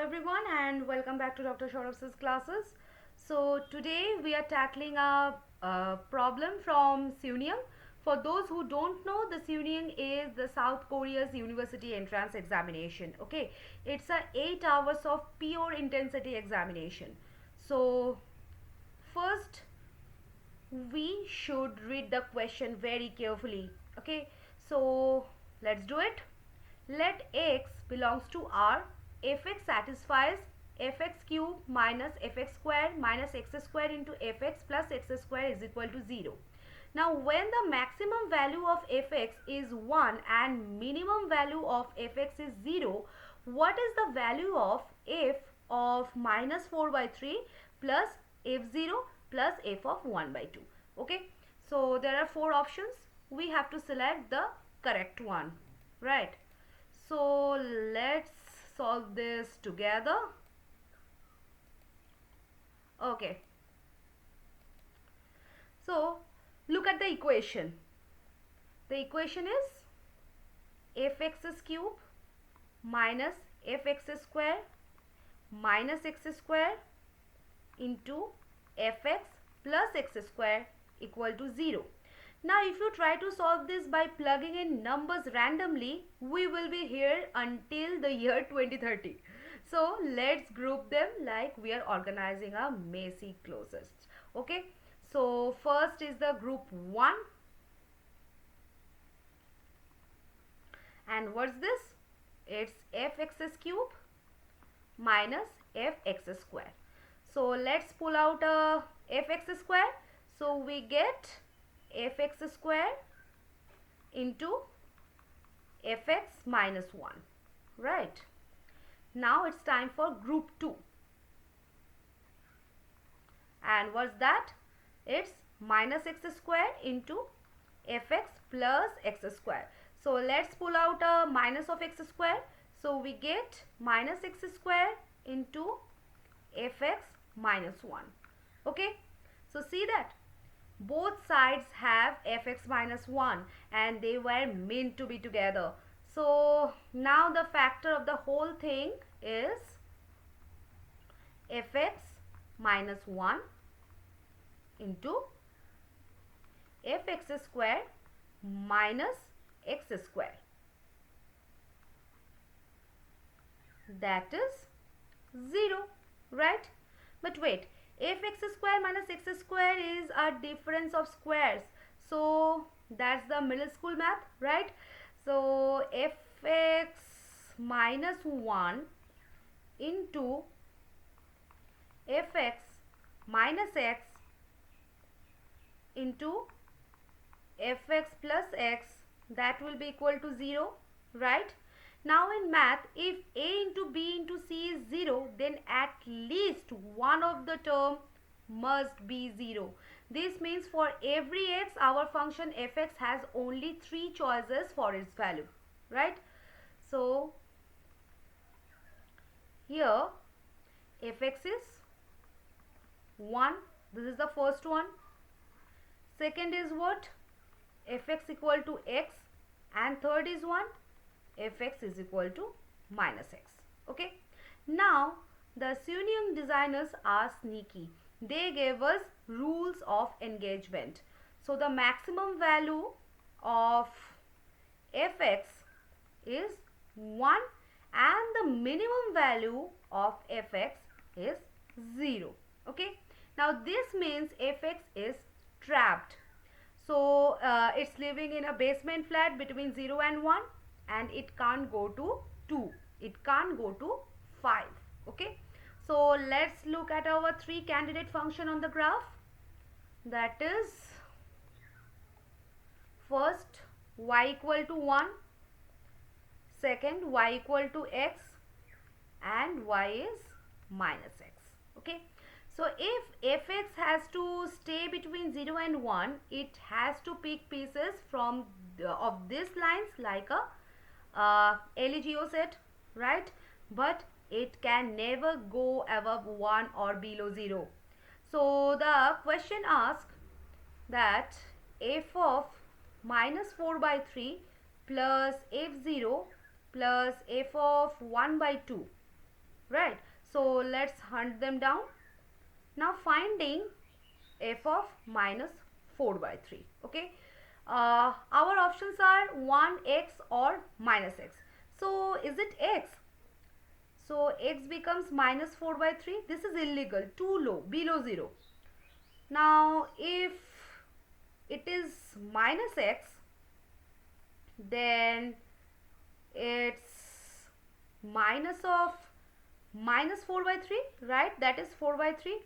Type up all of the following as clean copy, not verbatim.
everyone, and welcome back to Dr. Shaurav's classes. So today we are tackling a problem from Suneung. For those who don't know, the Suneung is the South Korea's university entrance examination. Okay, it's a 8 hours of pure intensity examination. So first we should read the question very carefully. Okay, so let's do it. Let x belongs to R if x satisfies fx cube minus fx square minus x square into fx plus x square is equal to 0. Now when the maximum value of fx is 1 and minimum value of fx is 0, what is the value of f of minus 4 by 3 plus f0 plus f of 1 by 2? Okay, so there are 4 options. We have to select the correct one, right? So let's solve this together. Okay, so look at the equation. The equation is fx cube minus fx square minus x square into fx plus x square equal to 0. Now if you try to solve this by plugging in numbers randomly, we will be here until the year 2030. So let's group them like we are organizing a Macy closest. Okay, so first is the group 1. And what's this? It's fx cube minus fx square. So let's pull out a fx square. So we get fx square into fx minus 1, right? Now it's time for group 2. And what's that? It's minus x square into fx plus x square. So let's pull out a minus of x square. So we get minus x square into fx minus 1. Okay, so see that both sides have fx minus 1 and they were meant to be together. So now the factor of the whole thing is fx minus 1 into fx square minus x square. That is 0, right? But wait, fx square minus x square is a difference of squares. So that's the middle school math, right? So fx minus 1 into fx minus x into fx plus x, that will be equal to 0, right? Now in math, if a into b into c is 0, then at least one of the term must be 0. This means for every x, our function fx has only 3 choices for its value, right? So here fx is 1. This is the first one. Second is what? Fx equal to x. And third is 1. Fx is equal to minus x. Okay, now the Suneung designers are sneaky. They gave us rules of engagement. So the maximum value of fx is 1 and the minimum value of fx is 0. Okay, now this means fx is trapped. So it's living in a basement flat between 0 and 1. And it can't go to 2. It can't go to 5. Okay. So let's look at our 3 candidate function on the graph. That is first y equal to 1. Second y equal to x. And y is minus x. Okay. So if fx has to stay between 0 and 1, it has to pick pieces from of these lines like a LEGO set, right? But it can never go above 1 or below 0. So the question asks that f of minus 4 by 3 plus f0 plus f of 1 by 2 right? So let's hunt them down. Now finding f of minus 4 by 3. Okay, our options are 1x or minus x. So is it x? So x becomes minus 4 by 3. This is illegal, too low, below 0. Now if it is minus x, then it's minus of minus 4 by 3, right? That is 4 by 3.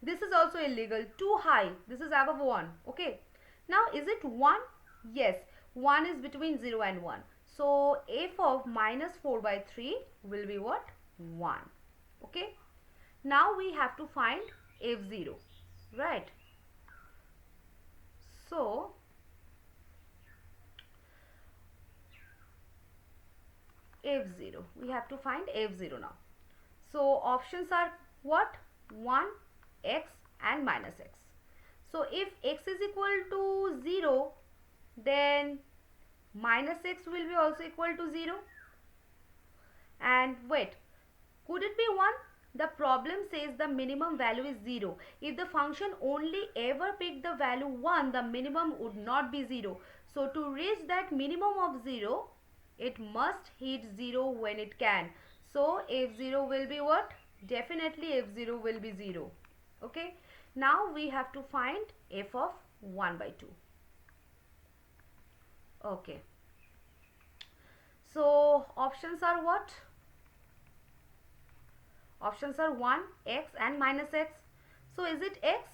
This is also illegal, too high. This is above 1. Okay, now is it 1? Yes, 1 is between 0 and 1. So f of minus 4 by 3 will be what? 1. Okay, now we have to find f0, right? So f0, we have to find f0 now. So options are what? 1, x and minus x. So if x is equal to 0, then minus x will be also equal to 0. And wait, could it be 1? The problem says the minimum value is 0. If the function only ever picked the value 1, the minimum would not be 0. So to reach that minimum of 0, it must hit 0 when it can. So f0 will be what? Definitely f0 will be 0. Okay, now we have to find f of 1 by 2. Okay, so options are what? Options are 1, x and minus x. So is it x?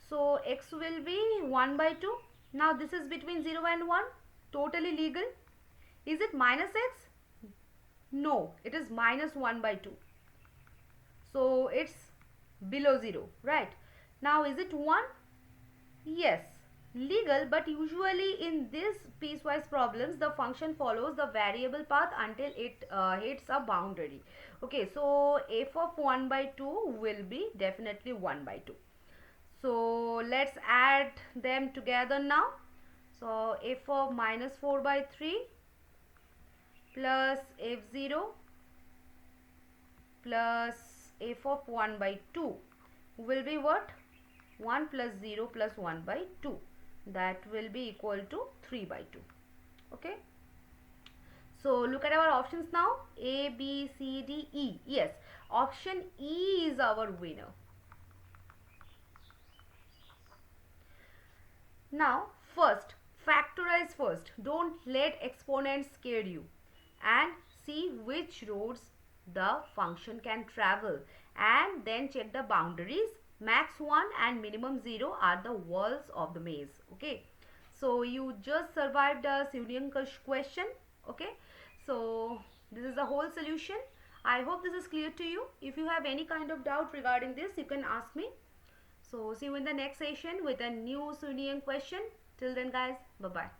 So x will be 1 by 2. Now this is between 0 and 1. Totally legal. Is it minus x? No, it is minus 1 by 2. So it's below 0, right? Now is it 1? Yes, legal, but usually in this piecewise problems the function follows the variable path until it hits a boundary. Okay, so f of 1 by 2 will be definitely 1 by 2. So let's add them together now. So f of minus 4 by 3 plus f0 plus f of 1 by 2 will be what? 1 plus 0 plus 1 by 2. That will be equal to 3 by 2. Okay, so look at our options now. A, B, C, D, E. Yes, option E is our winner. Now first, factorize first. Don't let exponents scare you, and see which roads the function can travel, and then check the boundaries. Max 1 and minimum 0 are the walls of the maze. Okay, so you just survived a Suneung question. Okay, so this is the whole solution. I hope this is clear to you. If you have any kind of doubt regarding this, you can ask me. So see you in the next session with a new Suneung question. Till then guys, bye bye.